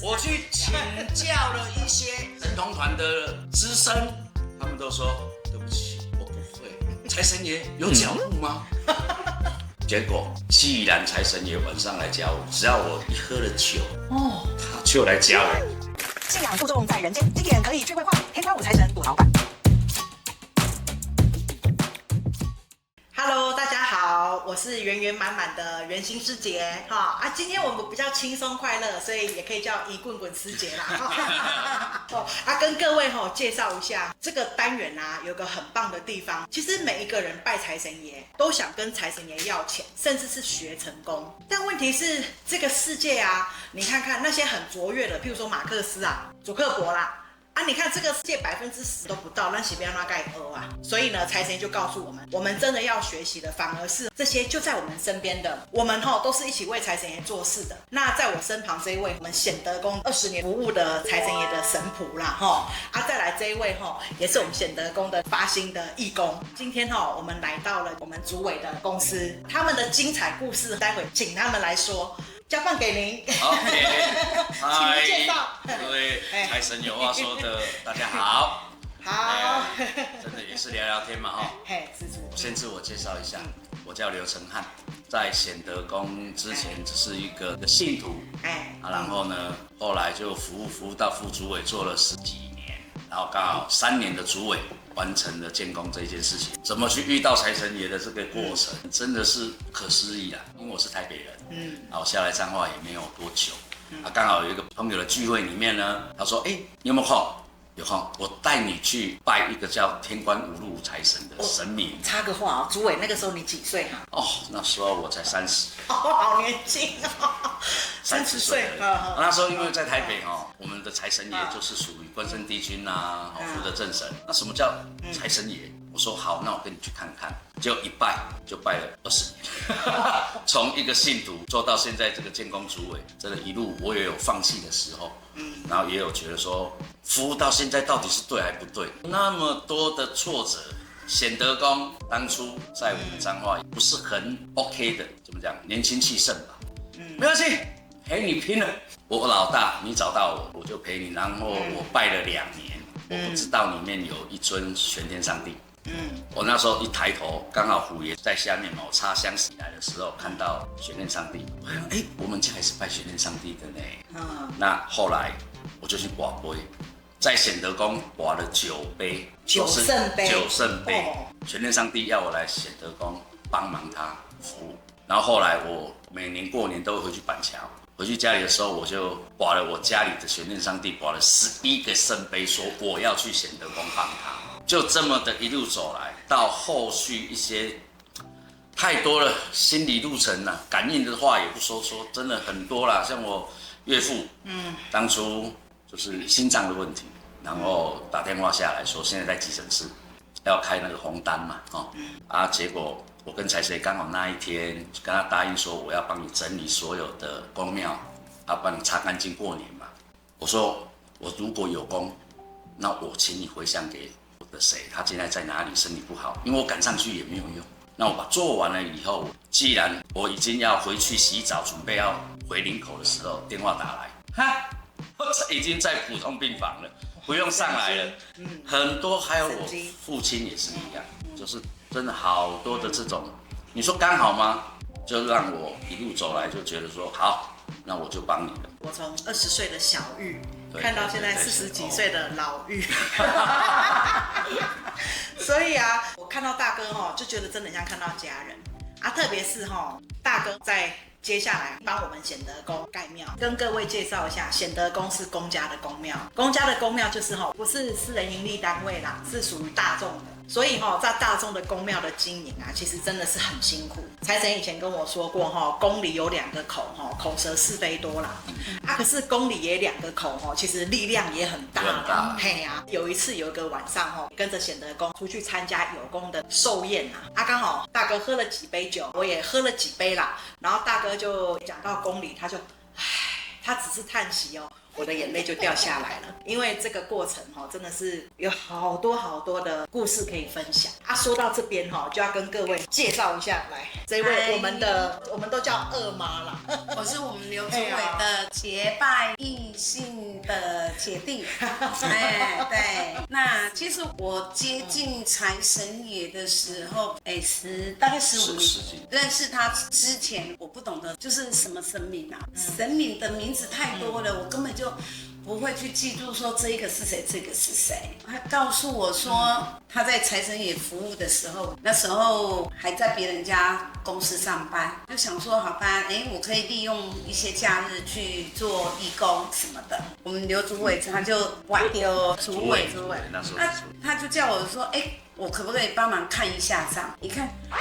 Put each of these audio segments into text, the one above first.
我去请教了一些神童团的资深，他们都说对不起，我不会。财神爷有脚步吗？结果既然财神爷晚上来教我，只要我一喝了酒，他就来教我。信仰注重在人间，经典可以趣味化。天官五财神杜老板。Hello， 大家好，我是圆圆满满的圆心师姐哈今天我们比较轻松快乐，所以也可以叫一棍棍师姐啦。跟各位介绍一下这个单元啊，有个很棒的地方。其实每一个人拜财神爷都想跟财神爷要钱，甚至是学成功。但问题是这个世界啊，你看看那些很卓越的，譬如说马克思啊、祖克伯啦。你看这个世界10%都不到，那岂不要那盖鹅啊？所以呢，财神就告诉我们，我们真的要学习的，反而是这些就在我们身边的，我们都是一起为财神爷做事的。那在我身旁这一位，我们显德宫20年服务的财神爷的神仆啦，再来这一位也是我们显德宫的发心的义工。今天我们来到了我们主委的公司，他们的精彩故事，待会请他们来说。交放给您。OK， 请介绍。各位财神有话说的，大家好。好。真的也是聊聊天嘛我先自我介绍一下，我叫刘成汉，在显德宫之前只是一个信徒，然后呢，后来就服务到副主委，做了10几年，然后刚好3年的主委。完成了建功这件事情，怎么去遇到财神爷的这个过程，真的是不可思议啦！因为我是台北人，然后下来彰化也没有多久，刚好有一个朋友的聚会里面呢，他说：“你有没有空？有空，我带你去拜一个叫天官五路财神的神明。”插个话主委那个时候你几岁那时候我才30。好年轻30岁。那时候因为在台北我们的财神爷就是属于关圣帝君啊，福德正神。那什么叫财神爷？我说好，那我跟你去看看。结果一拜就拜了20年，从一个信徒做到现在这个建功主委，真的一路我也有放弃的时候，然后也有觉得说服务到现在到底是对还不对？那么多的挫折。显德宫当初在我们彰化不是很 OK 的，怎么讲？年轻气盛吧。没关系，陪你拼了。我老大，你找到我，我就陪你。然后我拜了2年，我不知道里面有一尊玄天上帝。我那时候一抬头，刚好虎爷在下面嘛，我插香起来的时候看到玄天上帝，我想我们家也是拜玄天上帝的呢。那后来我就去跋杯。在显德宫挖了9杯，九圣杯，玄天上帝要我来显德宫帮忙他服务。然后后来我每年过年都会回去板桥，回去家里的时候我就挖了我家里的玄天上帝，挖了11个圣杯，说我要去显德宫帮他。就这么的一路走来，到后续一些太多了心理路程了，感应的话也不说，真的很多啦。像我岳父，当初就是心脏的问题。然后打电话下来说，现在在急诊室，要开那个红单嘛，结果我跟财神爷刚好那一天就跟他答应说，我要帮你整理所有的宫庙，帮你擦干净过年嘛。我说我如果有功，那我请你回向给我的谁，他现在在哪里，身体不好，因为我赶上去也没有用。那我把做完了以后，既然我已经要回去洗澡，准备要回林口的时候，电话打来，我已经在普通病房了。不用上来了，很多，还有我父亲也是一样，就是真的好多的这种，你说刚好吗？就让我一路走来就觉得说好，那我就帮你了。我从20岁的小玉看到现在40几岁的老玉，所以我看到大哥就觉得真的像看到家人特别是大哥在。接下来帮我们显德宫盖庙，跟各位介绍一下，显德宫是公家的宫庙，公家的宫庙就是不是私人营利单位啦，是属于大众的。所以在大众的宫庙的经营其实真的是很辛苦。财神以前跟我说过宫里有2个口口舌是非多啦，可是宫里也2个口其实力量也很大啦。有一次有一个晚上跟着显德宫出去参加有功的寿宴刚好大哥喝了几杯酒，我也喝了几杯啦，然后大哥就讲到宫里，他就他只是叹息我的眼泪就掉下来了，因为这个过程真的是有好多的故事可以分享说到这边就要跟各位介绍一下，来这位我们都叫二妈啦，我是我们刘主委的结拜义姐弟。哎，对。那其实我接近财神爷的时候，大概15年。认识他之前，我不懂得就是什么神明啊，神明的名字太多了，我根本就不会去记住说这个是谁，这个是谁。他告诉我说他在财神爷服务的时候，那时候还在别人家公司上班，就想说好吧，我可以利用一些假日去做义工什么的。我们刘主委他就丢主委，那时候他就叫我说，我可不可以帮忙看一下账？你看啊。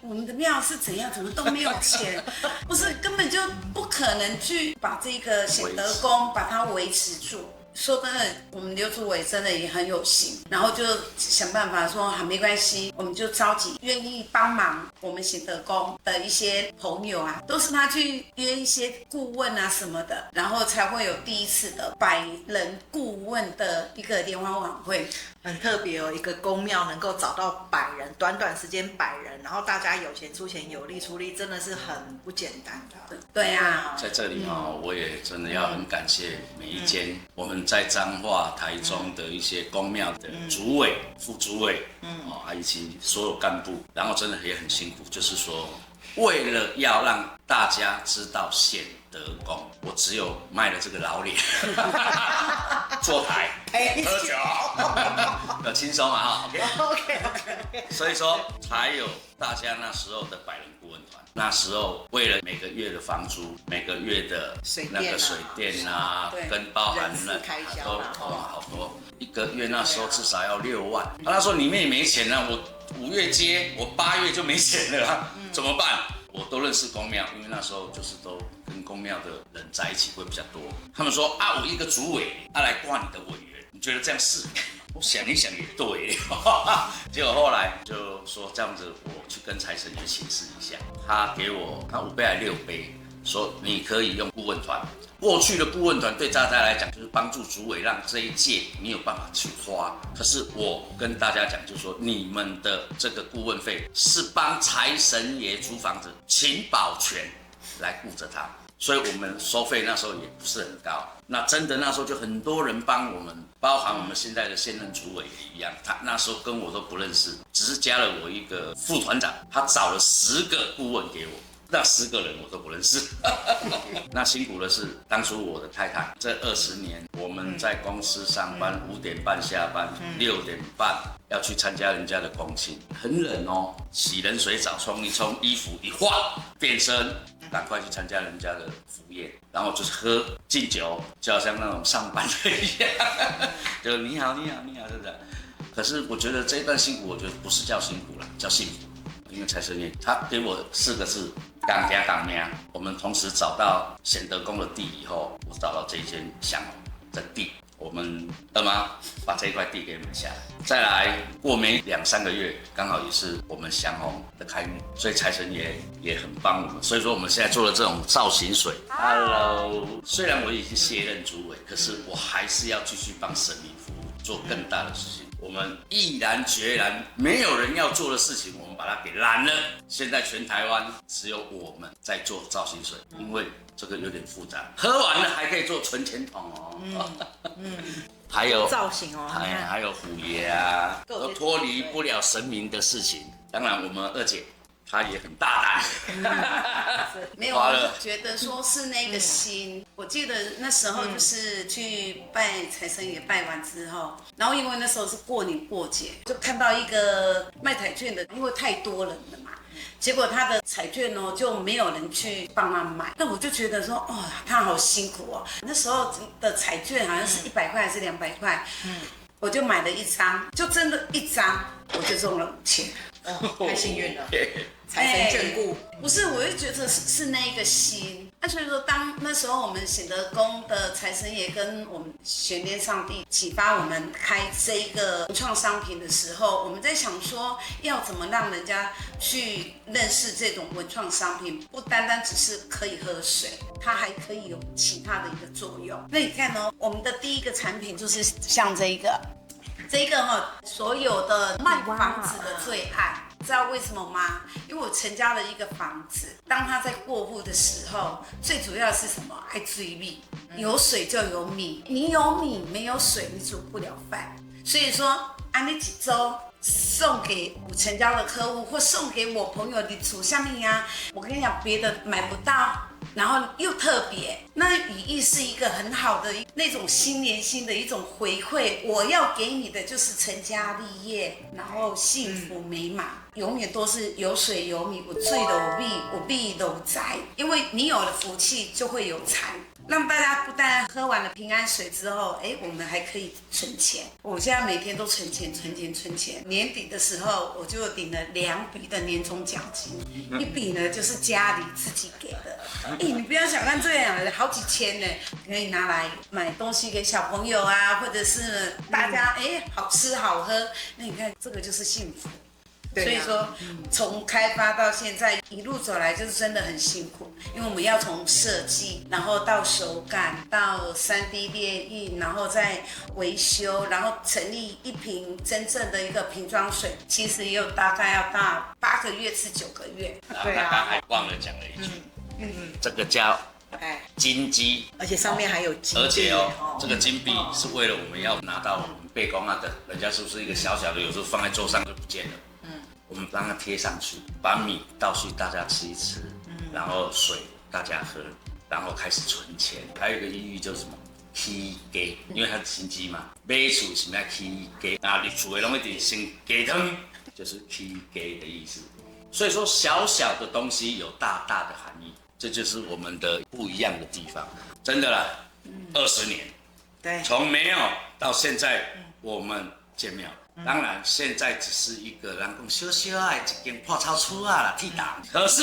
我们的庙是怎样，怎么都没有钱，不是根本就不可能去把这个显德宫把它维持住。说真的，我们刘主委真的也很有心，然后就想办法说好没关系，我们就召集愿意帮忙我们显德宫的一些朋友啊，都是他去约一些顾问啊什么的，然后才会有第一次的100人顾问的一个联欢晚会。很特别哦，一个宫庙能够找到100人，短短时间100人，然后大家有钱出钱，有力出力，真的是很不简单的。对啊，在这里我也真的要很感谢每一间我们在彰化、台中的一些宫庙的主委、副主委，以及所有干部，然后真的也很辛苦，就是说为了要让大家知道显德宫，我只有卖了这个老脸，坐台喝酒，要轻松嘛，OK， 所以说才有大家那时候的100人顾问团。那时候为了每个月的房租、每个月的那个水电啊，跟包含了都好多，一个月那时候至少要6万。他说里面也没钱了，我5月接，我8月就没钱了，怎么办？我都认识宫庙，因为那时候就是都跟宫庙的人在一起会比较多。他们说我一个主委来挂你的委员，你觉得这样适合吗？我想一想也对，结果后来就说这样子，我去跟财神爷请示一下，他给我5杯还6杯，说你可以用顾问团。过去的顾问团对大家来讲就是帮助主委让这一届没有办法去花，可是我跟大家讲就是说，你们的这个顾问费是帮财神爷租房子，请保全来顾着他，所以我们收费那时候也不是很高。那真的那时候就很多人帮我们，包含我们现在的现任主委也一样，他那时候跟我都不认识，只是加了我一个副团长，他找了10个顾问给我。那10个人我都不认识，那辛苦的是当初我的太太，这20年我们在公司上班，5点半下班，6点半要去参加人家的公亲，很冷哦，洗冷水澡，冲一冲，衣服一换，变身，赶快去参加人家的服务业，然后就是喝敬酒，就好像那种上班的一样，就你好，对不对？可是我觉得这一段辛苦，我觉得不是叫辛苦了，叫幸福。因为财神爷他给我4个字：港家港命。我们同时找到显德宫的地以后，我找到这一间祥宏的地，我们二妈把这一块地给买下来。再来过没2、3个月，刚好也是我们祥宏的开幕，所以财神爷也很帮我们。所以说我们现在做的这种造型水 ，Hello， 虽然我已经卸任主委，可是我还是要继续帮神明服务，做更大的事情。我们毅然决然，没有人要做的事情，我们把它给揽了。现在全台湾只有我们在做造型水，因为这个有点复杂，喝完了还可以做存钱筒哦。还有造型哦，还有虎爷啊，都脱离不了神明的事情。当然，我们二姐她也很大胆，没有，我觉得说是那个心。我记得那时候就是去拜财神爷，拜完之后，然后因为那时候是过年过节，就看到一个卖彩券的，因为太多人了嘛。结果他的彩券就没有人去帮他买，那我就觉得说，他好辛苦哦。那时候的彩券好像是100块还是200块，我就买了1张，就真的1张，我就中了5000，太幸运了，财神眷顾。不是，我就觉得是那一个心。那所以说，当那时候我们显德宫的财神爷跟我们玄天上帝启发我们开这一个文创商品的时候，我们在想说，要怎么让人家去认识这种文创商品，不单单只是可以喝水，它还可以有其他的一个作用。那你看我们的第一个产品就是像这个所有的卖房子的最爱。知道为什么吗？因为我成家了一个房子，当他在过户的时候，最主要是什么？爱追米，有水就有米，你有米没有水，你煮不了饭。所以说，安利几周送给我成交的客户，或送给我朋友的煮下面呀，我跟你讲，别的买不到。然后又特别，那语义是一个很好的那种新年新的一种回馈。我要给你的就是成家立业，然后幸福美满，永远都是有水有米，有水就有米，有米就有财。因为你有了福气，就会有财。让大家不但喝完了平安水之后，我们还可以存钱。我现在每天都存钱，存钱，存钱。年底的时候，我就领了2笔的年终奖金，一笔呢就是家里自己给的。你不要小看这样，好几千呢，可以拿来买东西给小朋友啊，或者是大家好吃好喝。那你看这个就是幸福。所以说，从开发到现在一路走来，就是真的很辛苦，因为我们要从设计，然后到手感，到3D 列印，然后再维修，然后成立一瓶真正的一个瓶装水，其实也有大概要到8个月至9个月。对啊，刚还忘了讲了一句，这个叫金鸡，而且上面还有金币，而且这个金币是为了我们要拿到我们背公那个，人家是不是一个小小的，有时候放在桌上就不见了。我们帮它贴上去，把米倒去大家吃一吃，然后水大家喝，然后开始存钱。还有一个意义就是什么？起家，因为它是新鸡嘛，买厝是要起家，啊，你厝的拢一定先家汤，就是起家的意思。所以说，小小的东西有大大的含义，这就是我们的不一样的地方。真的啦，20年，对，从没有到现在，我们见面。当然，现在只是一个人讲小小的一间破草厝啊啦，替打。可是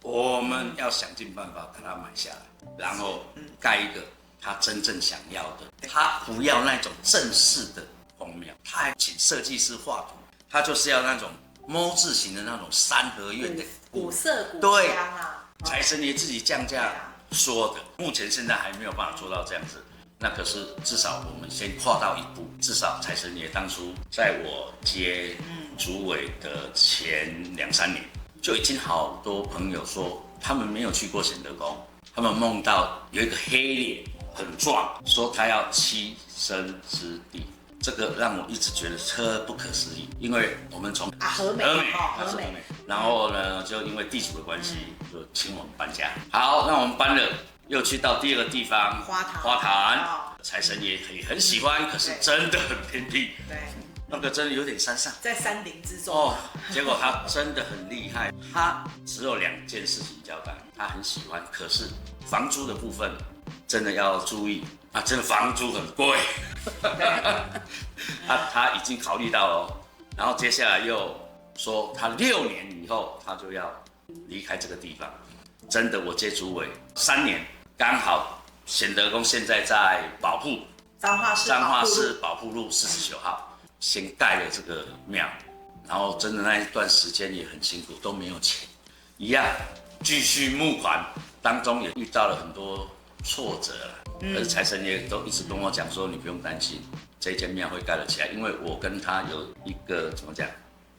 我们要想尽办法把它买下来，然后盖一个他真正想要的。他不要那种正式的宫庙，他还请设计师画图，他就是要那种猫字形的那种3合院的古色古香啊。财神爷自己降价说的，目前现在还没有办法做到这样子。那可是至少我们先跨到一步，至少财神爷当初在我接主委的前2-3年，就已经好多朋友说他们没有去过显德宫，他们梦到有一个黑脸很壮，说他要栖身之地，这个让我一直觉得特不可思议，因为我们从和美，然后呢就因为地主的关系，就请我们搬家。好，那我们搬了。又去到第2个地方，花坛，财神爷也很喜欢，可是真的很偏僻，对，那个真的有点山上，在山林之中结果他真的很厉害，他只有2件事情交代，他很喜欢，可是房租的部分真的要注意啊，真的房租很贵，他已经考虑到了，然后接下来又说他6年以后他就要离开这个地方，真的我接主委3年。刚好显德宫现在在保护彰化市保护路49号，先盖了这个庙，然后真的那一段时间也很辛苦，都没有钱，一样继续募款，当中也遇到了很多挫折了。可是财神爷都一直跟我讲说，你不用担心，这间庙会盖得起来，因为我跟他有一个怎么讲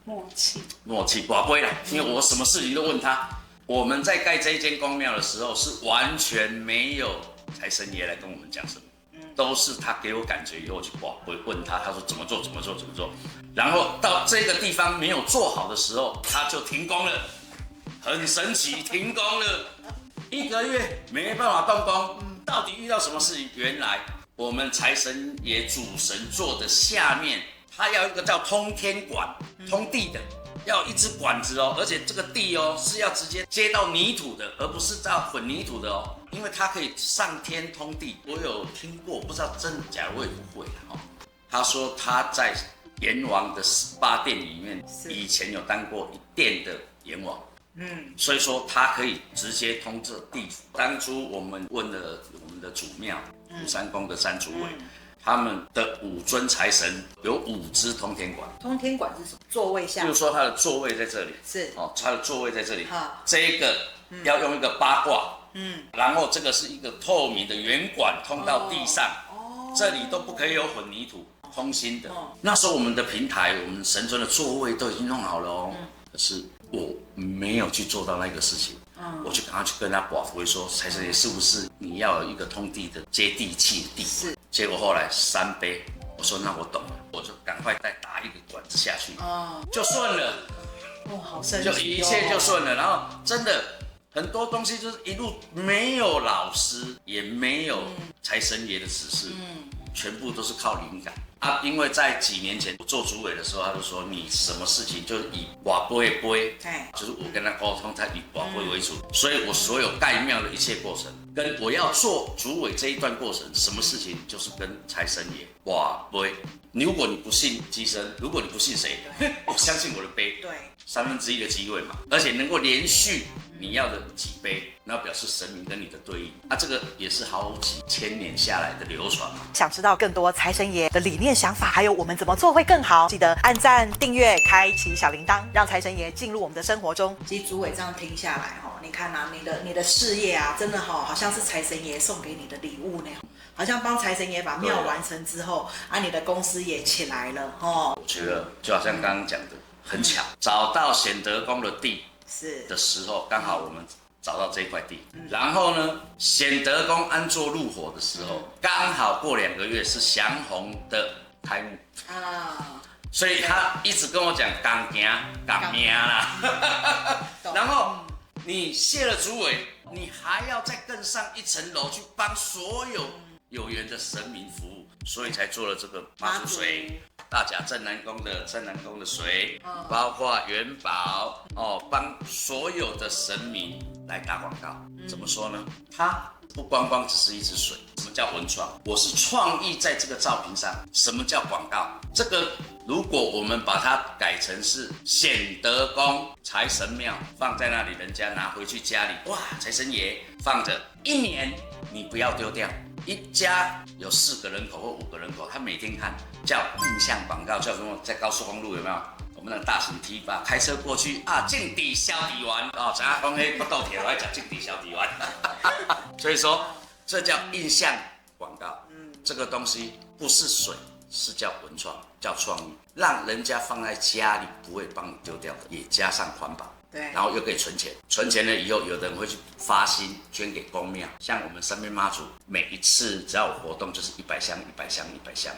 默契，不会啦，因为我什么事情都问他。我们在盖这一间公庙的时候，是完全没有财神爷来跟我们讲什么，都是他给我感觉以后去问他，他说怎么做，然后到这个地方没有做好的时候，他就停工了，很神奇，停工了1个月没办法动工，到底遇到什么事情？原来我们财神爷主神座的下面，他要一个叫通天管，通地的。要一支管子而且这个地是要直接接到泥土的，而不是到混凝土的因为它可以上天通地。我有听过，不知道真的假的，我也不会他说他在阎王的18殿里面，以前有当过1殿的阎王，所以说他可以直接通这地府。当初我们问了我们的主庙武山宫的3主委。他们的5尊财神有5支通天管。通天管是什么？座位下。就是说他的座位在这里，是他的座位在这里。这一个要用一个八卦，然后这个是一个透明的圆管通到地上，这里都不可以有混凝土，空心的。那时候我们的平台，我们神尊的座位都已经弄好了可是我没有去做到那个事情。我就赶快去跟他保福说，财神爷是不是你要有一个通地的接地气的地？是。结果后来3杯，我说那我懂了，我就赶快再打一个管子下去，就顺了。好神奇，就一切就顺了。然后真的很多东西就是一路没有老师，也没有财神爷的指示，全部都是靠灵感。因为在几年前我做主委的时候，他就说你什么事情就是以瓦杯，就是我跟他沟通，他以瓦杯为主，所以我所有盖庙的一切过程，跟我要做主委这一段过程，什么事情就是跟财神爷瓦杯。如果你不信机身，如果你不信谁，我相信我的杯，对1/3的机会嘛，而且能够连续你要的几杯，然后表示神明跟你的对应这个也是好几千年下来的流传嘛。想知道更多财神爷的理念想法，还有我们怎么做会更好，记得按赞、订阅、开启小铃铛，让财神爷进入我们的生活中。其实主委这样听下来你看你的事业啊，真的好像是财神爷送给你的礼物呢，好像帮财神爷把庙完成之后你的公司也起来了我觉得就好像刚刚讲的，很巧，找到显德宫的地是的时候，刚好我们找到这块地，然后呢，显德宫安坐入伙的时候，刚好过2个月是祥宏的开幕所以他一直跟我讲港行港命啦，然后你谢了主委，你还要再更上一层楼去帮所有缘的神明服务，所以才做了这个妈祖水。大甲镇南宫的水，包括元宝帮所有的神明来打广告。怎么说呢？它不光只是一支水。什么叫文创？我是创意在这个照片上。什么叫广告？这个如果我们把它改成是显德宫财神庙放在那里，人家拿回去家里，哇，财神爷放着1年，你不要丢掉。一家有4个人口或5个人口，他每天看叫印象广告，叫什么？在高速公路有没有？我们那个大型 T 吧，开车过去净底消底丸怎样讲？不豆铁来讲净底消底丸，所以说这叫印象广告。这个东西不是水，是叫文创，叫创意，让人家放在家里不会帮你丢掉的，也加上环保。对，然后又可以存钱，存钱了以后，有的人会去发心捐给公庙，像我们三边妈祖，每一次只要有活动就是100箱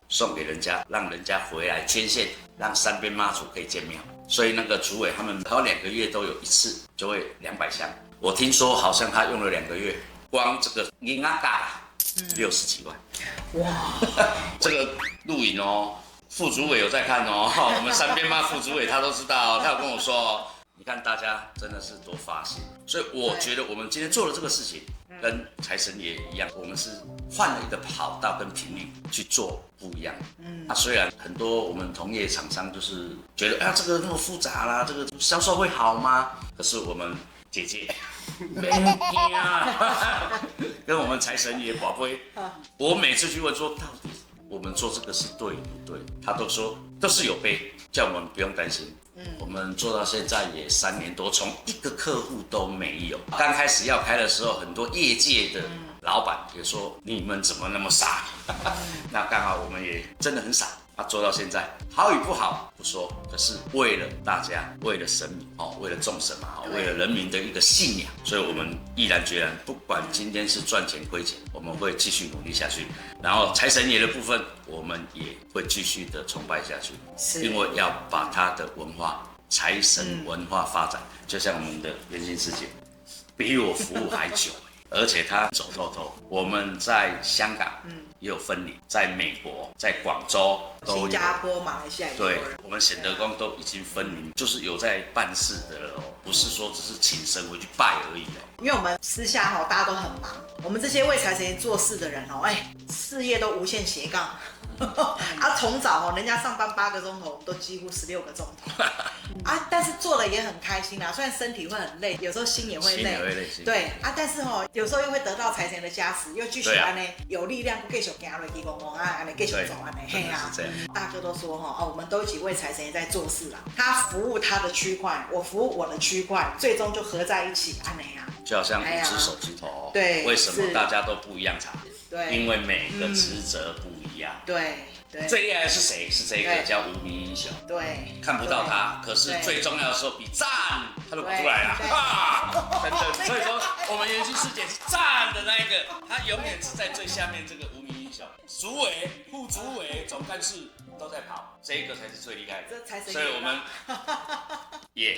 送给人家，让人家回来捐献，让三边妈祖可以建庙。所以那个主委他们好2个月都有一次，就会200箱。我听说好像他用了2个月，光这个银阿嘎60几万。哇，这个录影副主委有在看我们三边妈副主委他都知道他有跟我说你看大家真的是多发心，所以我觉得我们今天做的这个事情，跟财神爷一样，我们是换了一个跑道跟频率去做不一样。虽然很多我们同业厂商就是觉得这个那么复杂啦，这个销售会好吗？可是我们姐姐跟我们财神爷宝贝，我每次去问说到底我们做这个是对不对，他都说都是有背，叫我们不用担心。我们做到现在也3年多，从一个客户都没有。刚开始要开的时候，很多业界的老板也说你们怎么那么傻？那刚好我们也真的很傻。做到现在好与不好不说，可是为了大家，为了神明为了众神嘛，为了人民的一个信仰，所以我们毅然决然，不管今天是赚钱亏钱，我们会继续努力下去。然后财神爷的部分，我们也会继续的崇拜下去，因为要把他的文化、财神文化发展，就像我们的圆心师姐，比我服务还久。而且他走透透，我们在香港也有分灵，在美国、在广州都有，新加坡、马来西亚也有。对，我们显德宫都已经分灵，就是有在办事的了不是说只是请神回去拜而已因为我们私下大家都很忙，我们这些为财神爷做事的人事业都无限斜杠。从早人家上班8个钟头，我们都几乎16个钟头但是做了也很开心虽然身体会很累，有时候心也会累，对但是有时候又会得到财神的加持，又继续有力量继续走下去继续走大家都说我们都一起为财神爷在做事他服务他的区块，我服务我的区块，最终就合在一起就好像5只手指头对，为什么大家都不一样长？对，因为每个职责不一样啊。对，最厉害的是谁？是这个叫无名英雄。对，看不到他，可是最重要的时候比赞，他就跑出来了啊！真的，所以说我们元气师姐是赞的那一个，她永远是在最下面这个无名英雄，主委、副主委、总干事都在跑，这一个才是最厉害的。这才是。所以我们也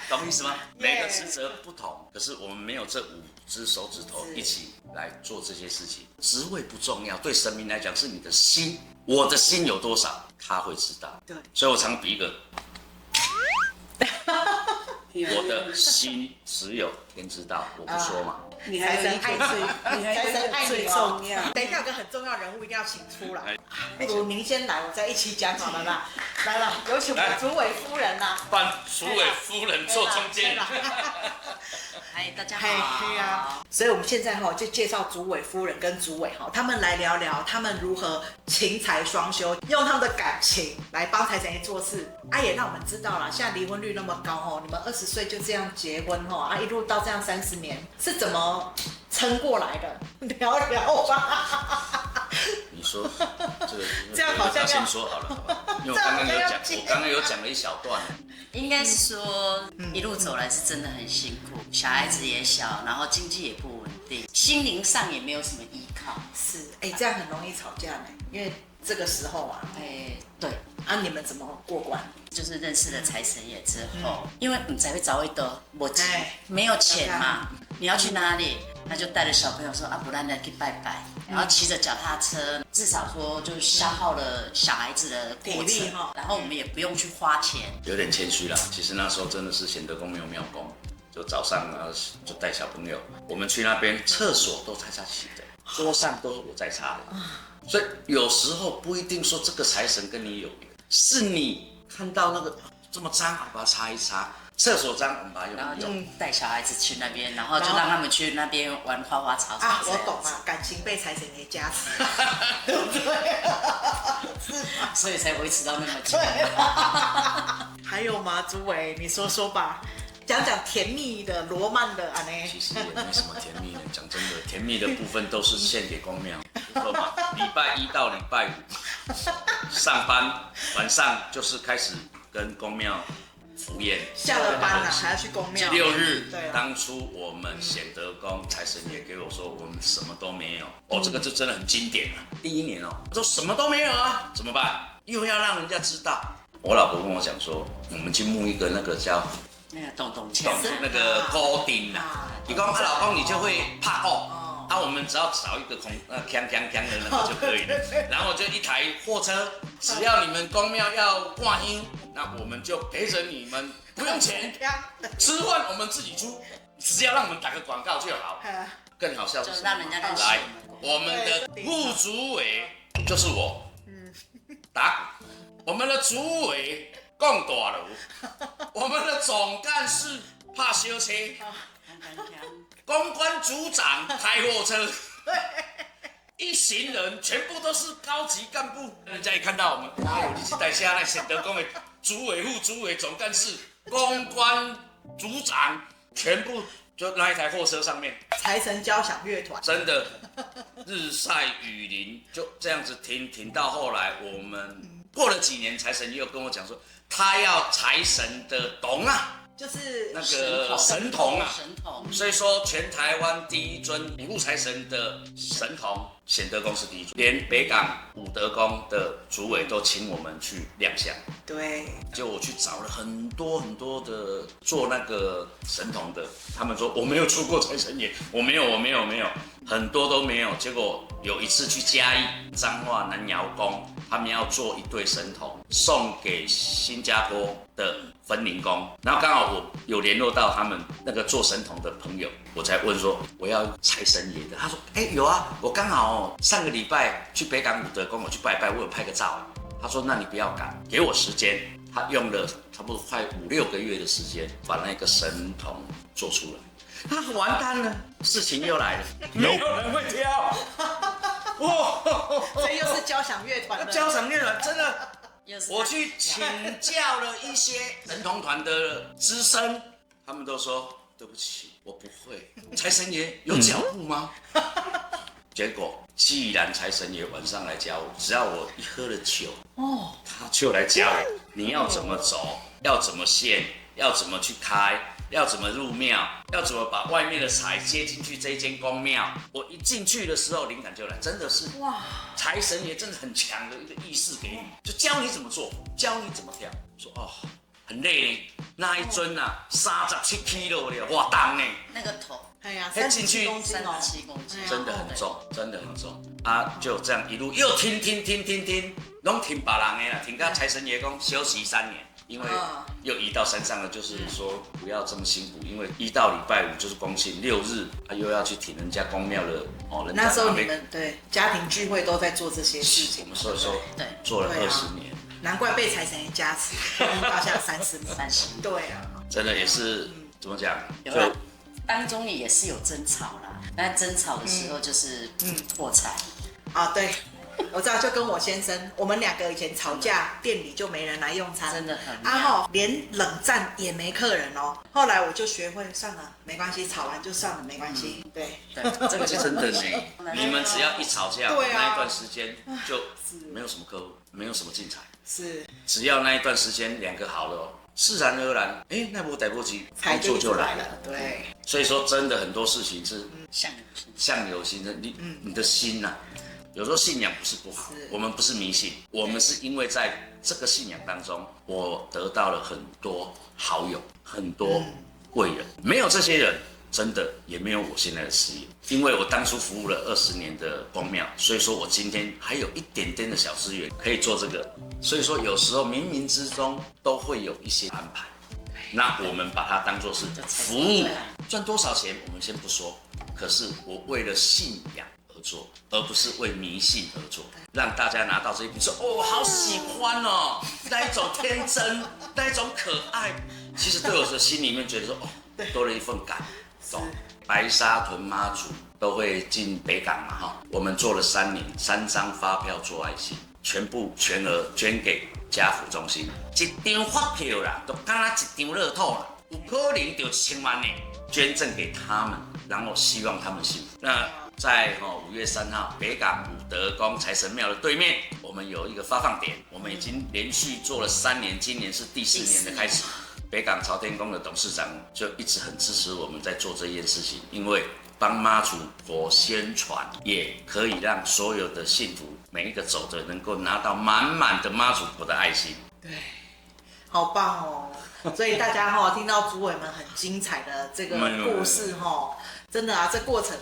懂意思吗？每个职责不同，可是我们没有这5只手指头一起来做这些事情。职位不重要，对神明来讲是你的心，我的心有多少，他会知道。对，所以我常比一个。我的心只有天知道，我不说嘛。你还有一个，你还有一个最重要。等一下有个很重要人物一定要请出来，不如您先来，我再一起讲好了啦。来了，有请我们主委夫人啦。换主委夫人坐中间。嗨，大家好。啊，所以我们现在就介绍主委夫人跟主委他们来聊聊他们如何情财双修，用他们的感情来帮财神爷做事。也让我们知道了，现在离婚率那么高你们20岁就这样结婚一路到这样30年是怎么撑过来的？聊聊吧。你说这样好像要先说好了，好吧？因为我刚刚有讲了一小段。应该是说一路走来是真的很辛苦，小孩子也小，然后经济也不稳定，心灵上也没有什么依靠。是，这样很容易吵架呢，因为这个时候对。你们怎么过关？就是认识了财神爷之后，因为你才会找一的我没有钱嘛，你要去哪里？他就带着小朋友说不然来去拜拜，然后骑着脚踏车，至少说就消耗了小孩子的过程，然后我们也不用去花钱。有点谦虚啦，其实那时候真的是贤德宫没有庙公，就早上就带小朋友，我们去那边厕所都他洗的，桌上都是我在擦的，所以有时候不一定说这个财神跟你有缘，是你看到那个这么脏，把它擦一擦。厕所脏，我们把它用。然后就带小孩子去那边，然后就让他们去那边玩花花草草。我懂了，感情被财神爷加持，对不对？是吗？所以才维持到那么久。还有吗，朱伟？你说说吧，讲讲甜蜜的、罗曼的其实也没什么甜蜜的，讲真的，甜蜜的部分都是献给公庙。说嘛，礼拜1到礼拜5上班，晚上就是开始跟公庙。福宴，下了班了还要去公庙。6日，当初我们显德宫财神爷给我说，我们什么都没有。这个就真的很经典了。第1年我说什么都没有啊，怎么办？又要让人家知道。我老婆跟我讲说，我们去募一个那个叫咚那个钩钉啊。你讲老公，你就会怕我们只要找一个锵的那个就可以了。然后就一台货车，只要你们公庙要挂音，那我们就陪着你们，不用钱，吃饭我们自己出，只要让我们打个广告就好。更好笑的是，让人家认识来，我们的副主委就是我，打鼓，我们的主委讲大楼，我们的总干事怕修车。公关组长开货车，一行人全部都是高级干部。人家一看到我们，你是台下那显德宫的主委、副主委、总干事、公关组长，全部就那一台货车上面。财神交响乐团，真的日晒雨淋，就这样子停到后来，我们过了几年，财神又跟我讲说，他要财神的董啊。就是那个神童啊，神童，所以说全台湾第一尊五路财神的神童，显德宫是第一尊，连北港武德宫的主委都请我们去亮相。对，就我去找了很多的做那个神童的，他们说我没有出过财神爷，我没有，很多都没有。结果有一次去嘉义彰化南窑宫，他们要做一对神童送给新加坡的分灵宫，然后刚好我有联络到他们那个做神童的朋友，我才问说我要财神爷的，他说有啊，我刚好上个礼拜去北港武德宫我去拜拜，我有拍个照。他说那你不要赶，给我时间。他用了差不多快5-6个月的时间把那个神童做出来。他完蛋了，事情又来了，没有人会跳。所以又是交响乐团。交响乐团真的。我去请教了一些神童团的资深，他们都说对不起，我不会。财神爷有脚步吗？结果既然财神爷晚上来教我，只要我一喝了酒，他就来教我，你要怎么走，要怎么献，要怎么去开，要怎么入庙，要怎么把外面的财接进去这一间宫庙。我一进去的时候，灵感就来，真的是哇，财神爷真的很强的一个意识给你，就教你怎么做，教你怎么跳。说哦，很累呢，那一尊啊，37 kg 的，哇重呢，那个头，哎呀，37公斤哦，37公斤，真的很重，真的很重啊！就这样一路又听，拢听别人的啦，听到财神爷讲休息3年，因为又移到山上了，就是说不要这么辛苦，因为1到礼拜5就是公庆，6日又要去挺人家公庙的哦。那时候你们对家庭聚会都在做这些事情，我们所以说对做了20年，难怪被财神爷加持，到现在30年。对啊，真的也是怎么讲？就当中也是有争吵啦，但争吵的时候就是破财啊，对。我知道，就跟我先生，我们2个以前吵架，店里就没人来用餐，真的很连冷战也没客人哦。后来我就学会算了，没关系，吵完就算了，没关系。对，这个是真的呢。你们只要一吵架，对啊，那一段时间就没有什么客户，没有什么进财。是，只要那一段时间2个好了哦，自然而然，那部逮不及，工作就来了。对，所以说真的很多事情是相由心生，你的心呐。有时候信仰不是不好，我们不是迷信，我们是因为在这个信仰当中，我得到了很多好友，很多贵人。没有这些人，真的也没有我现在的事业。因为我当初服务了20年的公庙，所以说我今天还有一点点的小资源可以做这个。所以说有时候冥冥之中都会有一些安排，那我们把它当作是服务，赚多少钱我们先不说，可是我为了信仰做，而不是为迷信而做，让大家拿到这一笔说哦，好喜欢哦，那一种天真，那一种可爱，其实对我的心里面觉得说哦，多了一份感动。白沙屯妈祖都会进北港嘛哈，我们做了3年，3张发票做爱心，全额捐给家福中心，一张发票啦，都刚刚一张乐透啦，有可能就1000万呢，捐赠给他们，然后希望他们幸福。那在5月3号，北港武德宫财神庙的对面，我们有一个发放点，我们已经连续做了3年，今年是第4年的开始。北港朝天宫的董事长就一直很支持我们在做这件事情，因为帮妈祖婆宣传，也可以让所有的信徒每一个走的能够拿到满满的妈祖婆的爱心。对，好棒哦！所以大家听到主委们很精彩的这个故事真的啊，这过程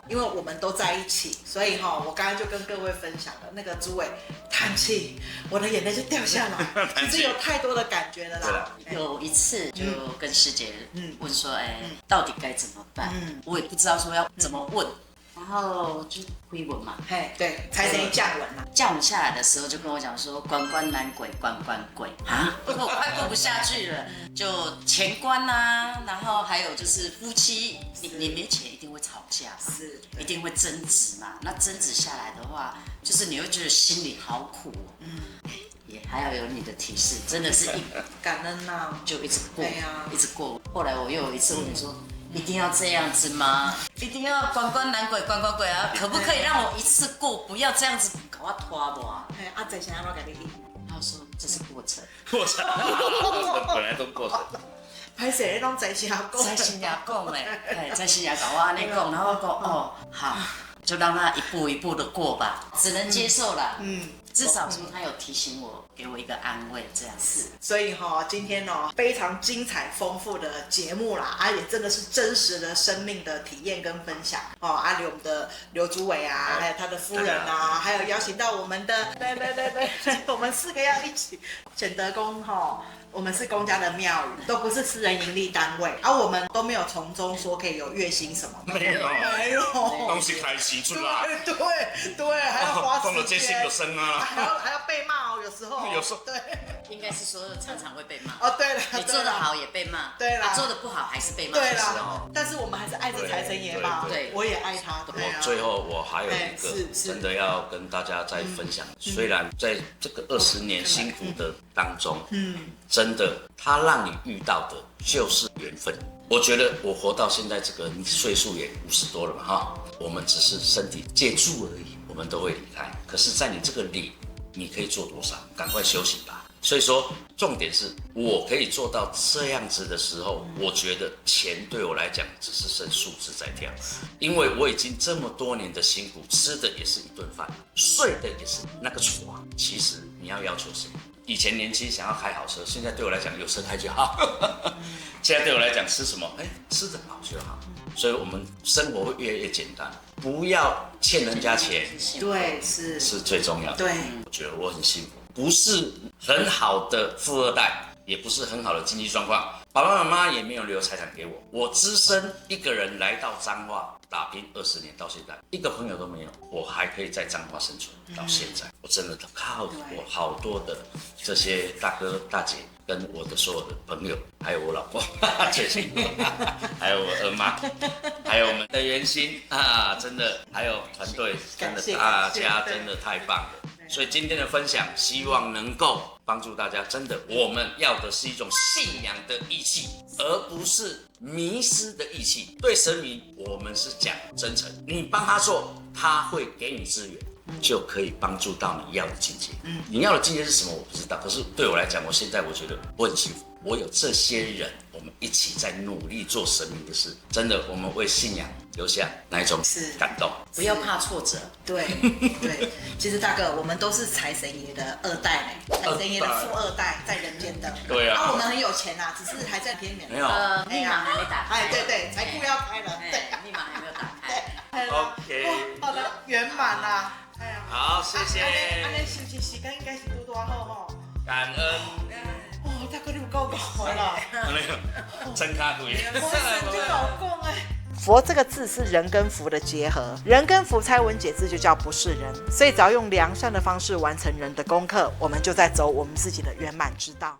因为我们都在一起，所以我刚刚就跟各位分享了那个主委叹气，我的眼泪就掉下来，其实有太多的感觉了啦。有一次就跟师姐问说，到底该怎么办？我也不知道说要怎么问。然后就回文嘛，对，财神降文嘛，降文下来的时候就跟我讲说，关关难鬼关关鬼啊，我快过不下去了，就钱关啊，然后还有就是夫妻，你没钱一定会吵架嘛，是，一定会争执嘛，那争执下来的话，就是你会觉得心里好苦，也还要有你的提示，真的是感恩呐，就一直过，一直过。后来我又有一次问你说。一定要这样子吗？一定要关关难鬼关关鬼啊？可不可以让我一次过，不要这样子搞我拖不啊？在想要给你。他说这是过程，本来都过程。拍谁拢在心下讲，在心下讲嘞，在心下搞我安尼讲，然后讲哦好，就让他一步一步的过吧，只能接受了。至少说他有提醒我，给我一个安慰，这样子。所以今天非常精彩丰富的节目啦，也真的是真实的生命的体验跟分享我们的刘主委啊，还有他的夫人啊，还有邀请到我们的，对，我们4个要一起显德宫我们是公家的庙宇，都不是私人盈利单位，我们都没有从中说可以有月薪什么的，没有，东西开始出来，对，还要花时间，放了这些就生啊，还要被骂有时候，对，应该是说常常会被骂对了，你做得好也被骂，对啦，做得不好还是被骂，对啦，但是我们还是爱着财神爷嘛，对，我也爱他，最后我还有一个真的要跟大家再分享，虽然在这个20年辛苦的当中，真的他让你遇到的就是缘分。我觉得我活到现在这个岁数也50多了嘛我们只是身体借住而已，我们都会离开。可是，在你这个里，你可以做多少？赶快休息吧。所以说，重点是我可以做到这样子的时候，我觉得钱对我来讲只是剩数字在跳，因为我已经这么多年的辛苦，吃的也是一顿饭，睡的也是那个床。其实你要求什么？以前年轻想要开好车，现在对我来讲有车开就好。现在对我来讲吃什么？吃得饱就好。所以我们生活会越来越简单，不要欠人家钱，对，是最重要的。对，我觉得我很幸福，不是很好的富二代，也不是很好的经济状况，爸爸妈妈也没有留财产给我，我只身一个人来到彰化打拼20年到现在，一个朋友都没有，我还可以在彰化生存到现在，我真的靠我好多的这些大哥大姐跟我的所有的朋友，还有我老婆最近，还有我二妈，还有我们的圆心啊，真的，还有团队，真的大家真的太棒了。所以今天的分享，希望能够帮助大家。真的，我们要的是一种信仰的义气，而不是迷失的义气。对神明，我们是讲真诚，你帮他做，他会给你资源，就可以帮助到你要的境界。你要的境界是什么？我不知道。可是对我来讲，我现在我觉得我很幸福，我有这些人，我们一起在努力做神明的事。真的，我们为信仰留下那一种感动，不要怕挫折。对对，其实大哥，我们都是财神爷的2代嘞，财神爷的富2代在人间的。对啊，我们很有钱啊，只是还在边缘。没有，密码还没打开。对，财库要开了。对，密码还没有打开。OK， 好的，圆满啦。好，谢谢。安尼是不是时间应该是多好吼？感恩。哦，大哥你有够好了，真卡贵。我就老公哎。佛这个字是人跟福的结合，人跟福拆文解字就叫不是人，所以只要用良善的方式完成人的功课，我们就在走我们自己的圆满之道。